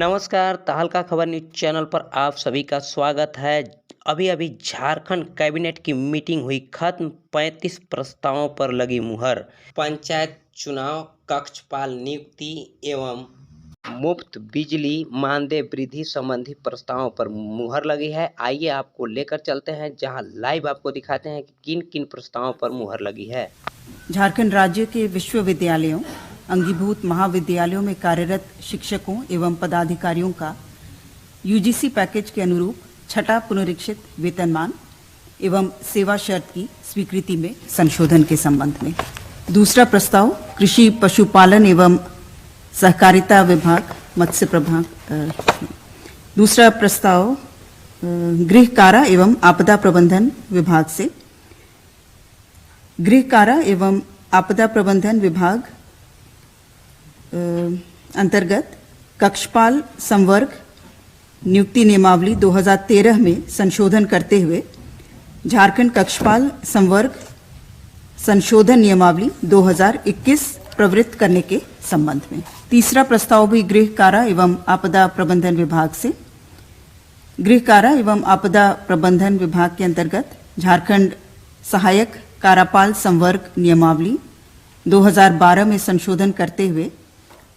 नमस्कार, तहलका खबर न्यूज़ चैनल पर आप सभी का स्वागत है। अभी-अभी झारखंड कैबिनेट की मीटिंग हुई खत्म, 35 प्रस्तावों पर लगी मुहर। पंचायत चुनाव, कक्षपाल नियुक्ति एवं मुफ्त बिजली मानदेय वृद्धि संबंधी प्रस्तावों पर मुहर लगी है। आइए आपको लेकर चलते हैं, जहां लाइव आपको दिखाते हैं कि किन-किन प्रस्तावों पर मुहर लगी है। झारखंड राज्य के विश्वविद्यालयों, अंगीभूत महाविद्यालयों में कार्यरत शिक्षकों एवं पदाधिकारियों का यूजीसी पैकेज के अनुरूप छठा पुनरीक्षित वेतनमान एवं सेवा शर्त की स्वीकृति में संशोधन के संबंध में। दूसरा प्रस्ताव कृषि पशुपालन एवं सहकारिता विभाग मत्स्य प्रभाग। दूसरा प्रस्ताव गृह कारा एवं आपदा प्रबंधन विभाग से। गृह कारा एवं आपदा प्रबंधन विभाग अंतर्गत कक्षपाल संवर्ग नियुक्ति नियमावली 2013 में संशोधन करते हुए झारखंड कक्षपाल संवर्ग संशोधन नियमावली 2021 प्रवृत्त करने के संबंध में। तीसरा प्रस्ताव भी गृह कारा एवं आपदा प्रबंधन विभाग से। गृह कारा एवं आपदा प्रबंधन विभाग के अंतर्गत झारखंड सहायक कारापाल संवर्ग नियमावली 2012 में संशोधन करते हुए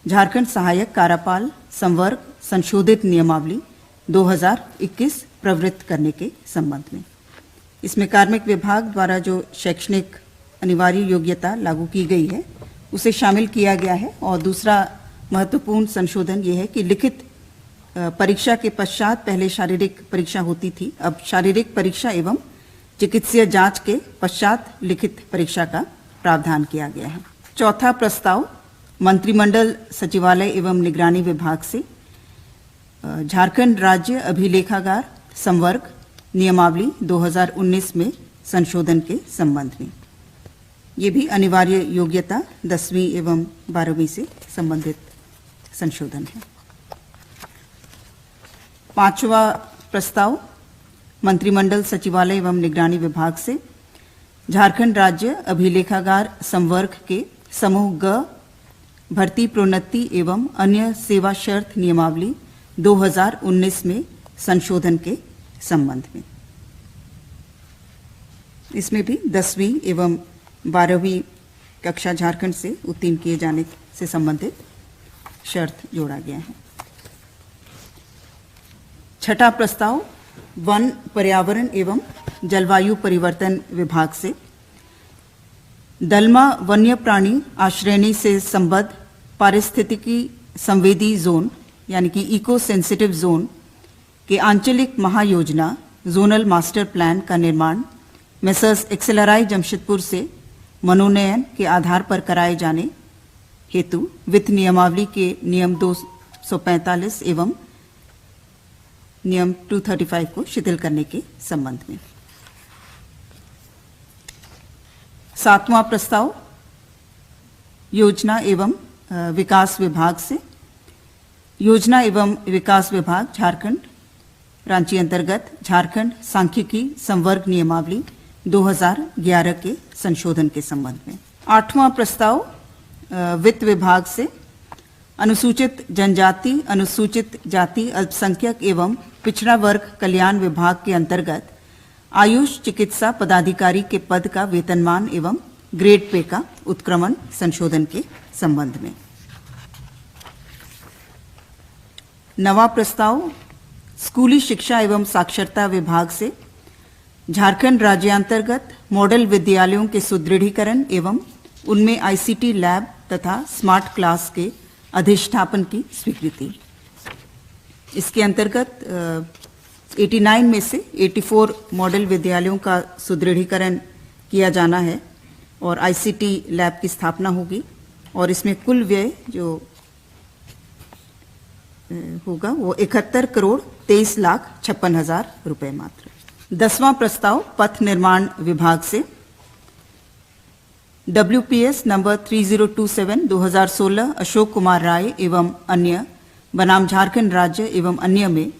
झारखंड सहायक कारापाल संवर्ग संशोधित नियमावली 2021 प्रवृत्त करने के संबंध में। इसमें कार्मिक विभाग द्वारा जो शैक्षणिक अनिवार्य योग्यता लागू की गई है उसे शामिल किया गया है। और दूसरा महत्वपूर्ण संशोधन ये है कि लिखित परीक्षा के पश्चात पहले शारीरिक परीक्षा होती थी, अब शारीरिक परीक्षा एवं चिकित्सीय जांच के पश्चात लिखित परीक्षा का प्रावधान किया गया है। चौथा प्रस्ताव मंत्रिमंडल सचिवालय एवं निगरानी विभाग से झारखंड राज्य अभिलेखागार संवर्ग नियमावली 2019 में संशोधन के संबंध में। ये भी अनिवार्य योग्यता 10वीं एवं 12वीं से संबंधित संशोधन है। पांचवा प्रस्ताव मंत्रिमंडल सचिवालय एवं निगरानी विभाग से झारखंड राज्य अभिलेखागार संवर्ग के समूह ग भर्ती प्रोन्नति एवं अन्य सेवा शर्त नियमावली 2019 में संशोधन के संबंध में। इसमें भी 10वीं एवं 12वीं कक्षा झारखंड से उत्तीर्ण किए जाने से संबंधित शर्त जोड़ा गया है। छठा प्रस्ताव वन पर्यावरण एवं जलवायु परिवर्तन विभाग से दलमा वन्य प्राणी आश्रयनी से संबद्ध पारिस्थितिकी संवेदी जोन यानी कि इको सेंसिटिव जोन के आंचलिक महायोजना जोनल मास्टर प्लान का निर्माण मेसर्स एक्सेलराई जमशेदपुर से मनोनयन के आधार पर कराए जाने हेतु वित्त नियमावली के नियम 245 एवं नियम 235 को शिथिल करने के संबंध में। सातवां प्रस्ताव योजना एवं विकास विभाग से। योजना एवं विकास विभाग झारखंड रांची अंतर्गत झारखंड सांख्यिकी संवर्ग नियमावली 2011 के संशोधन के संबंध में। आठवां प्रस्ताव वित्त विभाग से अनुसूचित जनजाति, अनुसूचित जाति, अल्पसंख्यक एवं पिछड़ा वर्ग कल्याण विभाग के अंतर्गत आयुष चिकित्सा पदाधिकारी के पद का वेतनमान एवं ग्रेड पे का उत्क्रमण संशोधन के संबंध में। नवा प्रस्ताव स्कूली शिक्षा एवं साक्षरता विभाग से झारखंड राज्यांतर्गत मॉडल विद्यालयों के सुदृढ़ीकरण एवं उनमें आईसीटी लैब तथा स्मार्ट क्लास के अधिष्ठापन की स्वीकृति। इसके अंतर्गत 89 में से 84 मॉडल विद्यालयों का सुदृढ़ीकरण किया जाना है और आईसीटी लैब की स्थापना होगी और इसमें कुल व्यय जो होगा वो 71 करोड़ 23,56,000 रुपए मात्र। 10वां प्रस्ताव पथ निर्माण विभाग से WPS नंबर 3027 2016 अशोक कुमार राय एवं अन्य बनाम झारखंड राज्य एवं अन्य में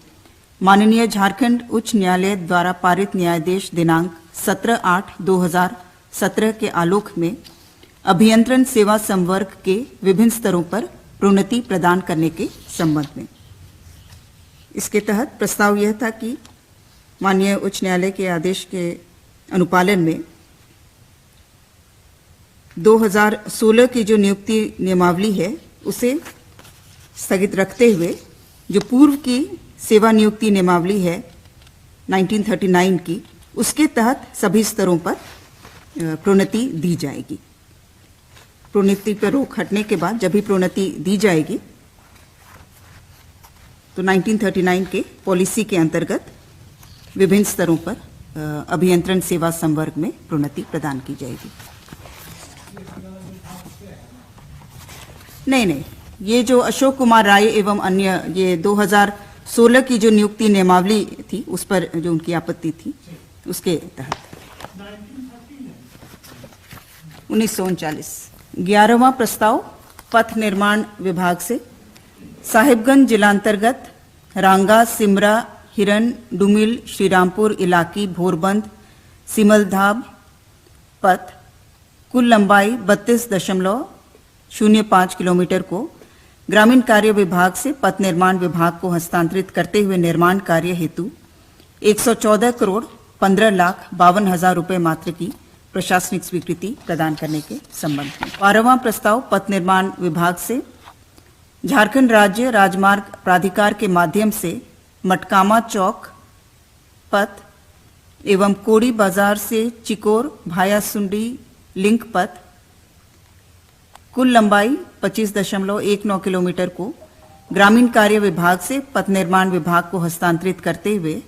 माननीय झारखंड उच्च न्यायालय द्वारा पारित न्यायादेश दिनांक 17/8/2017 के आलोक में अभियंत्रण सेवा संवर्ग के विभिन्न स्तरों पर प्रोन्नति प्रदान करने के संबंध में। इसके तहत प्रस्ताव यह था कि माननीय उच्च न्यायालय के आदेश के अनुपालन में 2016 की जो नियुक्ति नियमावली है उसे स्थगित रखते हुए जो पूर्व की सेवा नियुक्ति नियमावली है 1939 की, उसके तहत सभी स्तरों पर प्रोन्नति दी जाएगी। प्रोन्नति पर रोक हटने के बाद जब भी प्रोन्नति दी जाएगी तो 1939 के पॉलिसी के अंतर्गत विभिन्न स्तरों पर अभियंत्रण सेवा संवर्ग में प्रोन्नति प्रदान की जाएगी। नहीं, ये जो अशोक कुमार राय एवं अन्य ये 2016 की जो नियुक्ति नियमावली थी उस पर जो उनकी आपत्ति थी उसके तहत 1939। 11वां प्रस्ताव पथ निर्माण विभाग से साहिबगंज जिलांतर्गत रांगा, सिमरा, हिरन, डुमिल, श्रीरामपुर इलाकी, भोरबंद, सिमलधाब पथ कुल लंबाई 32.05 किलोमीटर को ग्रामीण कार्य विभाग से पथ निर्माण विभाग को हस्तांतरित करते हुए निर्माण कार्य हेतु 114 करोड़ 15,52,000 रुपए मात्र की प्रशासनिक स्वीकृति प्रदान करने के संबंध में। 12वां प्रस्ताव पथ निर्माण विभाग से झारखंड राज्य राजमार्ग प्राधिकार के माध्यम से मटकामा चौक पथ एवं कोड़ी बाजार से चिकोर भाया सुंडी लिंक पथ कुल लंबाई 25.19 किलोमीटर को ग्रामीण कार्य विभाग से पथ निर्माण विभाग को हस्तांतरित करते हुए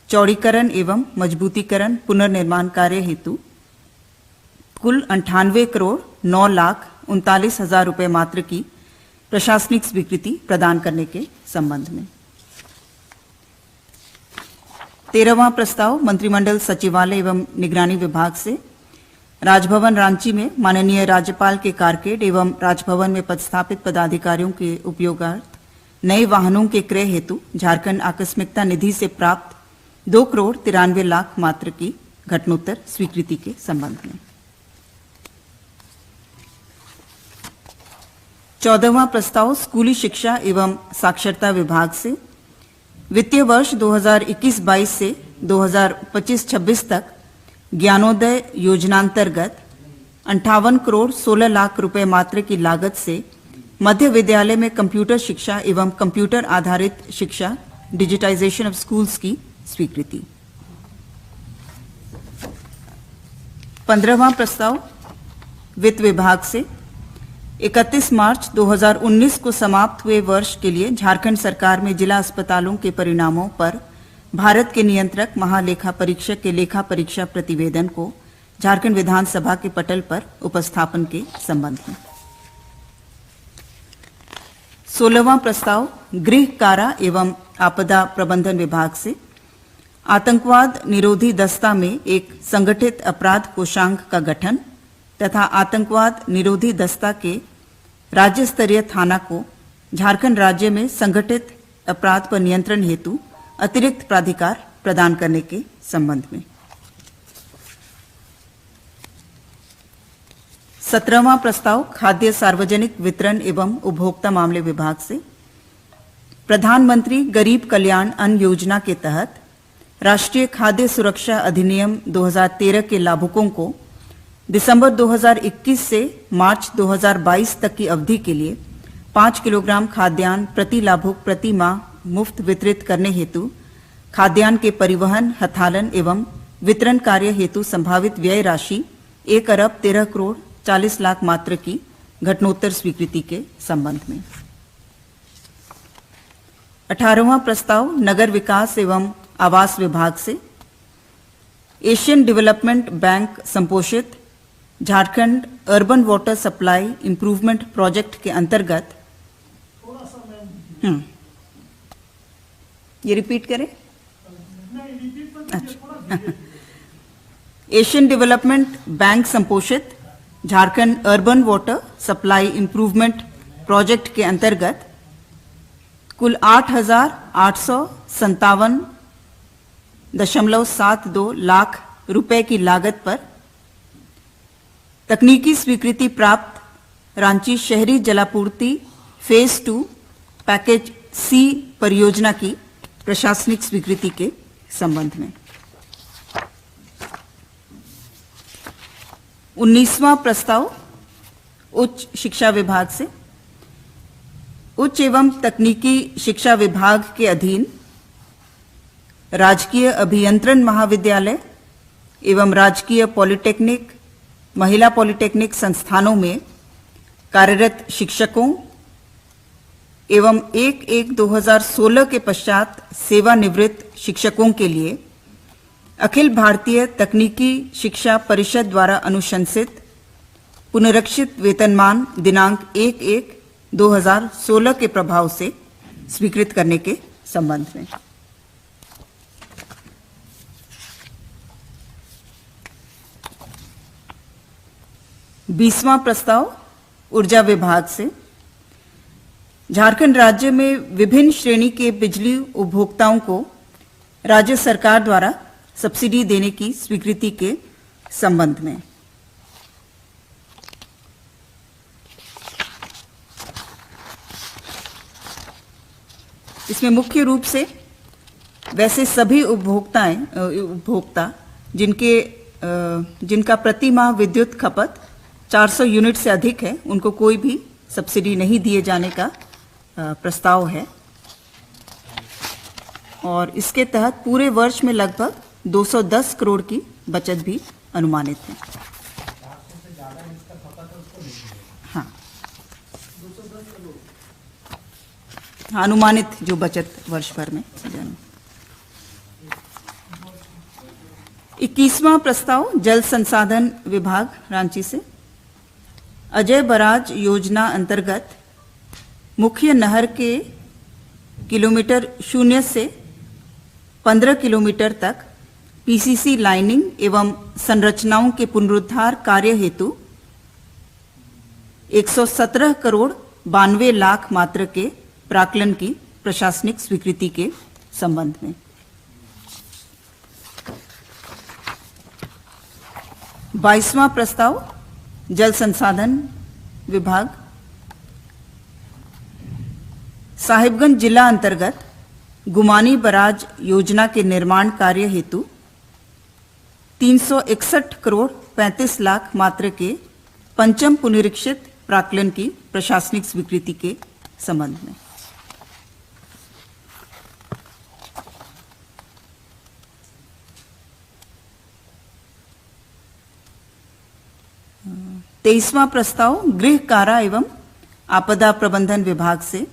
चौड़ीकरण एवं मजबूतीकरण पुनर्निर्माण कार्य हेतु कुल 98 करोड़ 9,39,000 रुपए मात्र की प्रशासनिक स्वीकृति प्रदान करने के संबंध में। 13वां प्रस्ताव मंत्रिमंडल सचिवालय एवं निगरानी विभाग से राजभवन रांची में माननीय राज्यपाल के कारकेड एवं राजभवन में पदस्थापित पदाधिकारियों के उपयोगार्थ नए वाहनों के क्रय हेतु झारखंड आकस्मिकता निधि से प्राप्त 2 करोड़ 93 लाख मात्र की घटनोत्तर स्वीकृति के संबंध में। 14वां प्रस्ताव स्कूली शिक्षा एवं साक्षरता विभाग से वित्तीय वर्ष 2021-22 से 2025-26 तक ज्ञानोदय योजनांतर्गत 58 करोड़ 16 लाख रुपए मात्र की लागत से मध्य विद्यालय में कंप्यूटर शिक्षा एवं कंप्यूटर आधारित शिक्षा डिजिटाइजेशन ऑफ स्कूल्स की स्वीकृति। 15वां प्रस्ताव वित्त विभाग से 31 मार्च 2019 को समाप्त हुए वर्ष के लिए झारखंड सरकार में जिला अस्पतालों के परिणामों पर भारत के नियंत्रक महालेखा परीक्षक के लेखा परीक्षा प्रतिवेदन को झारखंड विधानसभा के पटल पर उपस्थापन के संबंध में। 16वां प्रस्ताव गृह कारा एवं आपदा प्रबंधन विभाग से आतंकवाद निरोधी दस्ता में एक संगठित अपराध कोषांग का गठन तथा आतंकवाद निरोधी दस्ता के राज्य स्तरीय थाना को झारखंड राज्य में संगठित अपराध पर नियंत्रण हेतु अतिरिक्त प्राधिकार प्रदान करने के संबंध में। 17वां प्रस्ताव खाद्य सार्वजनिक वितरण एवं उपभोक्ता मामले विभाग से प्रधानमंत्री गरीब कल्याण अन्न योजना के तहत राष्ट्रीय खाद्य सुरक्षा अधिनियम 2013 के लाभुकों को दिसंबर 2021 से मार्च 2022 तक की अवधि के लिए 5 किलोग्राम खाद्यान्न प्रति लाभुक प्रति माह मुफ्त वितरित करने हेतु खाद्यान्न के परिवहन, हथालन एवं वितरण कार्य हेतु संभावित व्यय राशि 1 अरब 13 करोड़ 40 लाख मात्र की घटनोत्तर स्वीकृति के संबंध में। 18वां प्रस्ताव नगर विकास एवं आवास विभाग से एशियन डेवलपमेंट बैंक संपोषित Jharkhand urban water supply improvement project के अंतर्गत ये रिपीट करें। अच्छा एशियन डेवलपमेंट बैंक संपोषित Jharkhand urban water supply improvement project के अंतर्गत कुल 8,857.72 लाख रुपए की लागत पर तकनीकी स्वीकृति प्राप्त रांची शहरी जलापूर्ति फेज 2 पैकेज सी परियोजना की प्रशासनिक स्वीकृति के संबंध में। 19वां प्रस्ताव उच्च शिक्षा विभाग से। उच्च एवं तकनीकी शिक्षा विभाग के अधीन राजकीय अभियंत्रण महाविद्यालय एवं राजकीय पॉलिटेक्निक, महिला पॉलिटेक्निक संस्थानों में कार्यरत शिक्षकों एवं 1/1/2016 के पश्चात सेवानिवृत्त शिक्षकों के लिए अखिल भारतीय तकनीकी शिक्षा परिषद द्वारा अनुशंसित पुनरीक्षित वेतनमान दिनांक 1/1/2016 के प्रभाव से स्वीकृत करने के संबंध में। बीसवां प्रस्ताव ऊर्जा विभाग से। झारखंड राज्य में विभिन्न श्रेणी के बिजली उपभोक्ताओं को राज्य सरकार द्वारा सब्सिडी देने की स्वीकृति के संबंध में। इसमें मुख्य रूप से वैसे सभी उपभोक्ता जिनका प्रति माह विद्युत खपत 400 यूनिट से अधिक है, उनको कोई भी सब्सिडी नहीं दिए जाने का प्रस्ताव है और इसके तहत पूरे वर्ष में लगभग 210 करोड़ की बचत भी अनुमानित है। हाँ, अनुमानित जो बचत वर्ष भर में। 21वां प्रस्ताव जल संसाधन विभाग रांची से। अजय बराज योजना अंतर्गत मुख्य नहर के किलोमीटर 0 से 15 किलोमीटर तक पीसीसी लाइनिंग एवं संरचनाओं के पुनरुद्धार कार्य हेतु 117 करोड़ 92 लाख मात्रा के प्राक्कलन की प्रशासनिक स्वीकृति के संबंध में। बाईसवां प्रस्ताव जल संसाधन विभाग। साहिबगंज जिला अंतर्गत गुमानी बराज योजना के निर्माण कार्य हेतु 361 करोड़ 35 लाख मात्रा के पंचम पुनरीक्षित प्राक्कलन की प्रशासनिक स्वीकृति के संबंध में। तेईसवां प्रस्ताव गृह कारा एवं आपदा प्रबंधन विभाग से।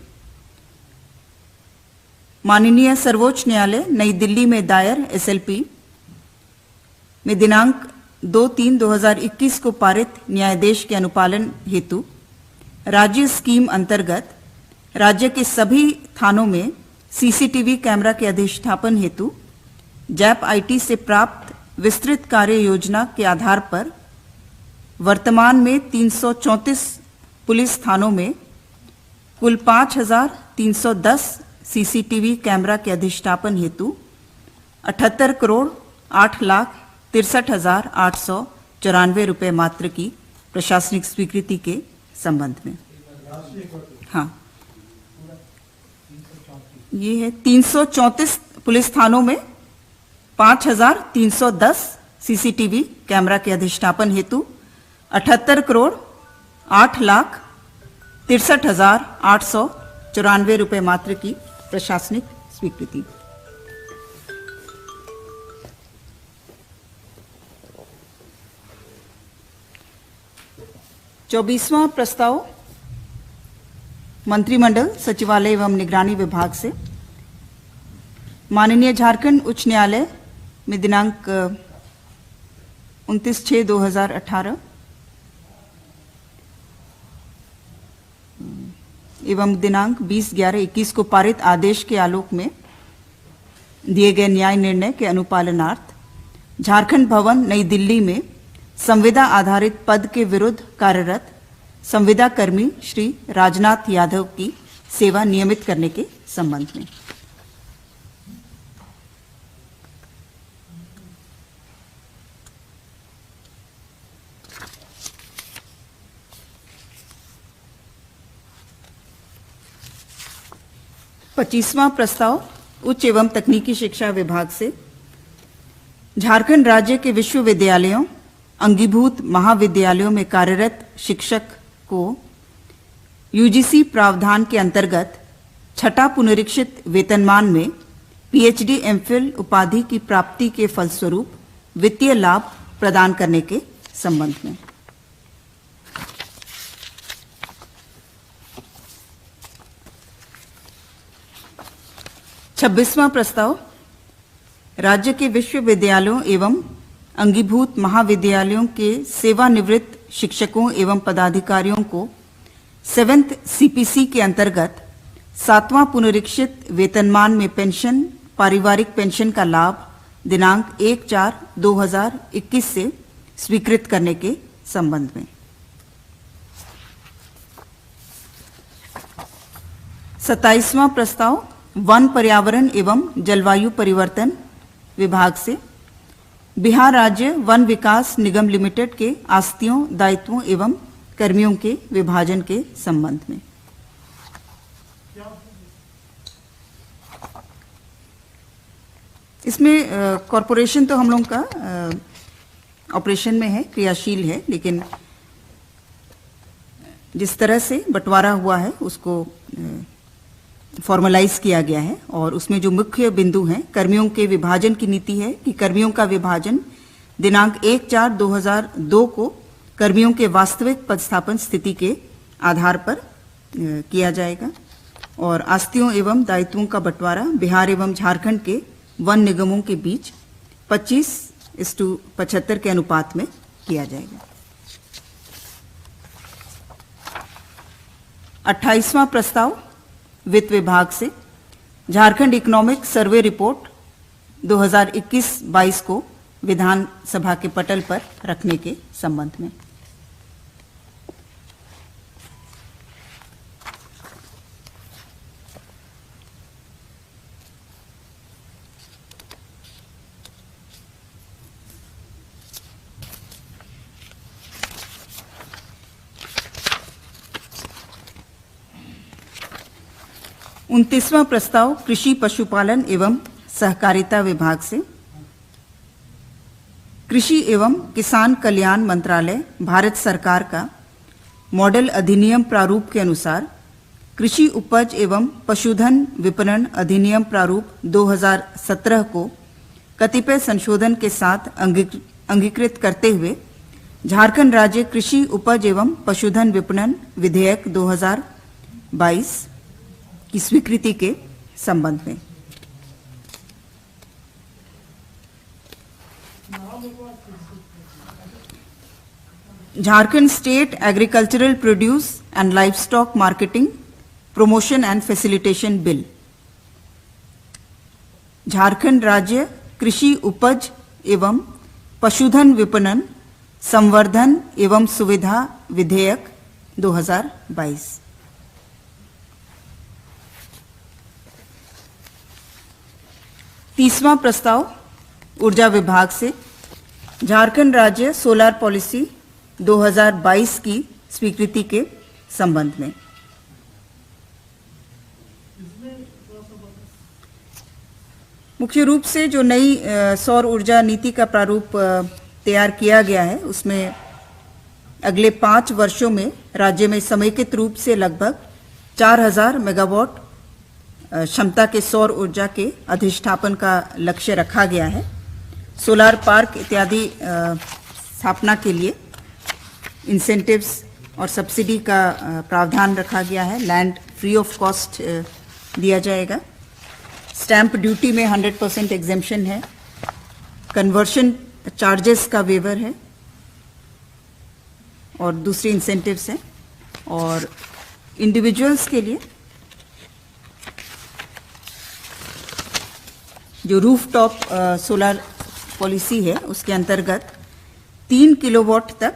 माननीय सर्वोच्च न्यायालय नई दिल्ली में दायर एसएलपी में दिनांक 2/3/2021 को पारित न्यायादेश के अनुपालन हेतु राज्य स्कीम अंतर्गत राज्य के सभी थानों में सीसीटीवी कैमरा के अधिष्ठापन हेतु जैप आईटी से प्राप्त विस्तृत कार्य योजना के आधार पर वर्तमान में 334 पुलिस थानों में कुल 5,310 सीसीटीवी कैमरा के अधिष्ठापन हेतु 78 करोड़ 8,63,894 रुपये मात्र की प्रशासनिक स्वीकृति के संबंध में। हाँ, ये है 334 पुलिस थानों में 5,310 सीसीटीवी कैमरा के अधिष्ठापन हेतु 78 करोड़ 8,63,894 रुपये मात्र की प्रशासनिक स्वीकृति। चौबीसवां प्रस्ताव मंत्रिमंडल सचिवालय एवं निगरानी विभाग से। माननीय झारखंड उच्च न्यायालय में दिनांक 29/6/2018 एवं दिनांक 20/11/21 को पारित आदेश के आलोक में दिए गए न्याय निर्णय के अनुपालनार्थ झारखंड भवन नई दिल्ली में संविदा आधारित पद के विरुद्ध कार्यरत संविदा कर्मी श्री राजनाथ यादव की सेवा नियमित करने के संबंध में। पच्चीसवां प्रस्ताव उच्च एवं तकनीकी शिक्षा विभाग से झारखंड राज्य के विश्वविद्यालयों, अंगीभूत महाविद्यालयों में कार्यरत शिक्षक को यूजीसी प्रावधान के अंतर्गत छठा पुनरीक्षित वेतनमान में पीएचडी एमफिल उपाधि की प्राप्ति के फलस्वरूप वित्तीय लाभ प्रदान करने के संबंध में। छब्बीसवां प्रस्ताव राज्य के विश्वविद्यालयों एवं अंगीभूत महाविद्यालयों के सेवानिवृत्त शिक्षकों एवं पदाधिकारियों को 7th सीपीसी के अंतर्गत 7वां पुनरीक्षित वेतनमान में पेंशन, पारिवारिक पेंशन का लाभ दिनांक 1/4/2021 से स्वीकृत करने के संबंध में। 27वां प्रस्ताव वन, पर्यावरण एवं जलवायु परिवर्तन विभाग से बिहार राज्य वन विकास निगम लिमिटेड के आस्तियों, दायित्वों एवं कर्मियों के विभाजन के संबंध में। इसमें कॉरपोरेशन तो हम लोग का ऑपरेशन में है, क्रियाशील है, लेकिन जिस तरह से बंटवारा हुआ है उसको फॉर्मलाइज किया गया है और उसमें जो मुख्य बिंदु हैं, कर्मियों के विभाजन की नीति है कि कर्मियों का विभाजन दिनांक 1/4/2002 को कर्मियों के वास्तविक पदस्थापन स्थिति के आधार पर किया जाएगा और आस्तियों एवं दायित्वों का बंटवारा बिहार एवं झारखंड के वन निगमों के बीच 25:75 के अनुपात में किया जाएगा। 28वां प्रस्ताव वित्त विभाग से झारखंड इकोनॉमिक सर्वे रिपोर्ट 2021-22 को विधानसभा के पटल पर रखने के संबंध में। उनतीसवां प्रस्ताव कृषि, पशुपालन एवं सहकारिता विभाग से कृषि एवं किसान कल्याण मंत्रालय भारत सरकार का मॉडल अधिनियम प्रारूप के अनुसार कृषि उपज एवं पशुधन विपणन अधिनियम प्रारूप 2017 को कतिपय संशोधन के साथ अंगीकृत करते हुए झारखंड राज्य कृषि उपज एवं पशुधन विपणन विधेयक 2022 की स्वीकृति के संबंध में। Jharkhand state agricultural produce and livestock marketing promotion and facilitation bill, Jharkhand राज्य कृषि उपज एवं पशुधन विपणन संवर्धन एवं सुविधा विधेयक 2022। तीसवां प्रस्ताव ऊर्जा विभाग से झारखंड राज्य सोलर पॉलिसी 2022 की स्वीकृति के संबंध में। मुख्य रूप से जो नई सौर ऊर्जा नीति का प्रारूप तैयार किया गया है उसमें अगले 5 वर्षों में राज्य में समेकित रूप से लगभग 4000 मेगावाट क्षमता के सौर ऊर्जा के अधिष्ठापन का लक्ष्य रखा गया है। सोलार पार्क इत्यादि स्थापना के लिए इंसेंटिव्स और सब्सिडी का प्रावधान रखा गया है। लैंड फ्री ऑफ कॉस्ट दिया जाएगा। स्टैंप ड्यूटी में 100% एग्जेम्पशन है। कन्वर्शन चार्जेस का वेवर है और दूसरी इंसेंटिव्स हैं। और इंडिविजुअल्स के लिए जो रूफटॉप सोलर पॉलिसी है उसके अंतर्गत 3 किलोवाट तक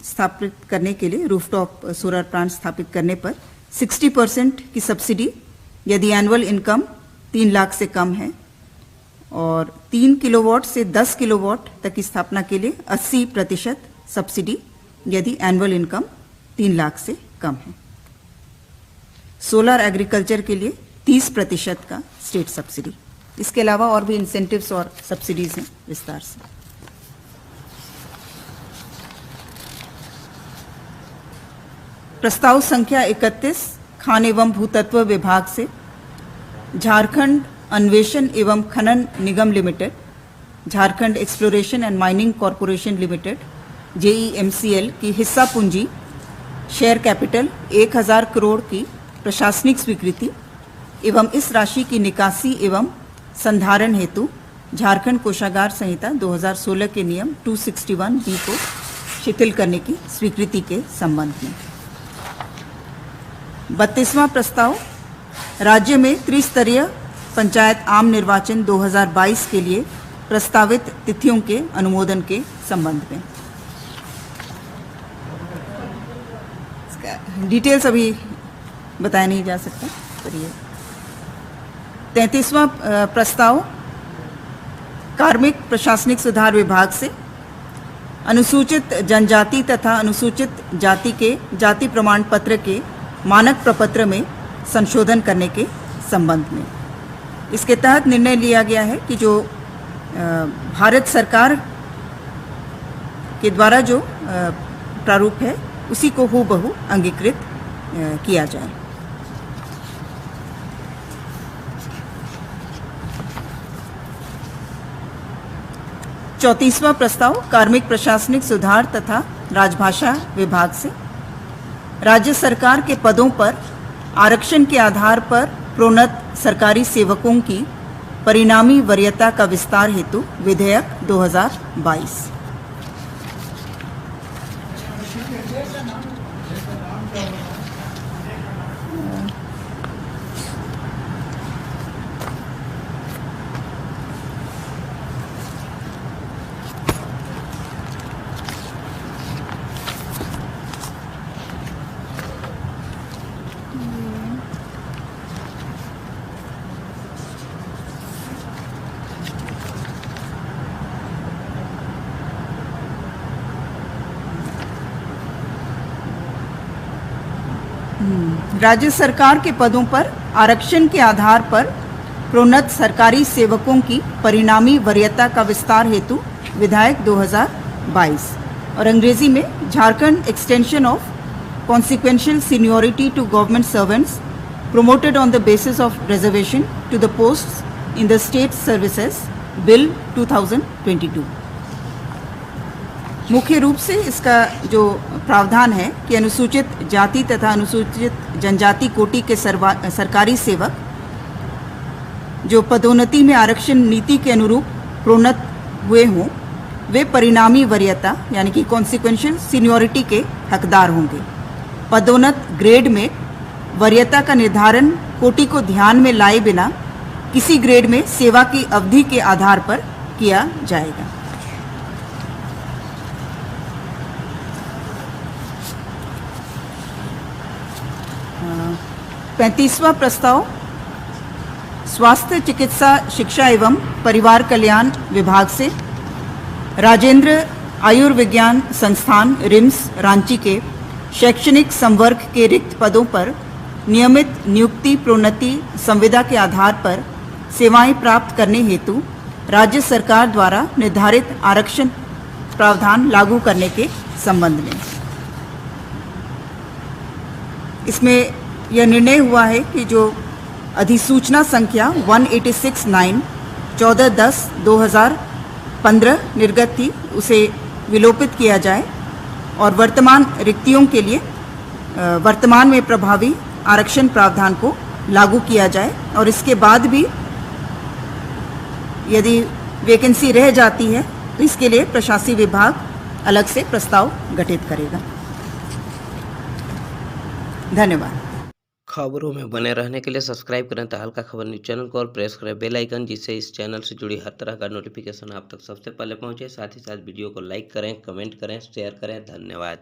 स्थापित करने के लिए रूफटॉप सोलर प्लांट स्थापित करने पर 60% की सब्सिडी यदि एनुअल इनकम 3 लाख से कम है और 3 किलोवाट से 10 किलोवाट तक की स्थापना के लिए 80% सब्सिडी यदि एनुअल इनकम 3 लाख से कम है। सोलर एग्रीकल्चर के लिए 30% का स्टेट सब्सिडी। इसके अलावा और भी इंसेंटिव्स और सब्सिडीज हैं विस्तार से। प्रस्ताव संख्या 31 खान एवं भूतत्व विभाग से झारखंड अन्वेषण एवं खनन निगम limited, Jharkhand exploration and mining corporation limited JEMCL की हिस्सा पूंजी शेयर कैपिटल 1000 करोड़ की प्रशासनिक स्वीकृति एवं इस राशि की निकासी एवं संधारण हेतु झारखंड कोषागार संहिता 2016 के नियम 261B को शिथिल करने की स्वीकृति के संबंध में। 32वां प्रस्ताव राज्य में त्रिस्तरीय पंचायत आम निर्वाचन 2022 के लिए प्रस्तावित तिथियों के अनुमोदन के संबंध में। डिटेल्स अभी बताया नहीं जा सकता, पर ये 33वां प्रस्ताव कार्मिक प्रशासनिक सुधार विभाग से अनुसूचित जनजाति तथा अनुसूचित जाति के जाति प्रमाण पत्र के मानक प्रपत्र में संशोधन करने के संबंध में। इसके तहत निर्णय लिया गया है कि जो भारत सरकार के द्वारा जो प्रारूप है उसी को हूबहू अंगीकृत किया जाए। चौंतीसवां प्रस्ताव कार्मिक प्रशासनिक सुधार तथा राजभाषा विभाग से राज्य सरकार के पदों पर आरक्षण के आधार पर प्रोन्नत सरकारी सेवकों की परिणामी वरीयता का विस्तार हेतु विधेयक 2022। राज्य सरकार के पदों पर आरक्षण के आधार पर प्रोन्नत सरकारी सेवकों की परिणामी वरीयता का विस्तार हेतु विधेयक 2022 और अंग्रेजी में Jharkhand extension of consequential seniority to government servants promoted on the basis of reservation to the posts in the state services bill 2022। मुख्य रूप से इसका जो प्रावधान है कि अनुसूचित जाति तथा अनुसूचित जनजाति कोटि के सरकारी सेवक जो पदोन्नति में आरक्षण नीति के अनुरूप प्रोन्नत हुए हों वे परिणामी वरीयता यानी कि कॉन्सिक्वेंशियल सीनियोरिटी के हकदार होंगे। पदोन्नत ग्रेड में वरीयता का निर्धारण कोटि को ध्यान में लाए बिना किसी ग्रेड में सेवा की अवधि के आधार पर किया जाएगा। पैंतीसवां प्रस्ताव स्वास्थ्य चिकित्सा शिक्षा एवं परिवार कल्याण विभाग से राजेंद्र आयुर्विज्ञान संस्थान रिम्स रांची के शैक्षणिक संवर्ग के रिक्त पदों पर नियमित नियुक्ति प्रोन्नति संविदा के आधार पर सेवाएं प्राप्त करने हेतु राज्य सरकार द्वारा निर्धारित आरक्षण प्रावधान लागू करने के संबंध में। इसमें यह निर्णय हुआ है कि जो अधिसूचना संख्या 186/9 14/10/2015 निर्गत थी उसे विलोपित किया जाए और वर्तमान रिक्तियों के लिए वर्तमान में प्रभावी आरक्षण प्रावधान को लागू किया जाए और इसके बाद भी यदि वैकेंसी रह जाती है तो इसके लिए प्रशासनिक विभाग अलग से प्रस्ताव गठित करेगा। धन्यवाद। खबरों में बने रहने के लिए सब्सक्राइब करें तहलका खबर न्यूज चैनल को और प्रेस करें बेल आइकन, जिससे इस चैनल से जुड़ी हर तरह का नोटिफिकेशन आप तक सबसे पहले पहुंचे। साथ ही साथ वीडियो को लाइक करें, कमेंट करें, शेयर करें। धन्यवाद।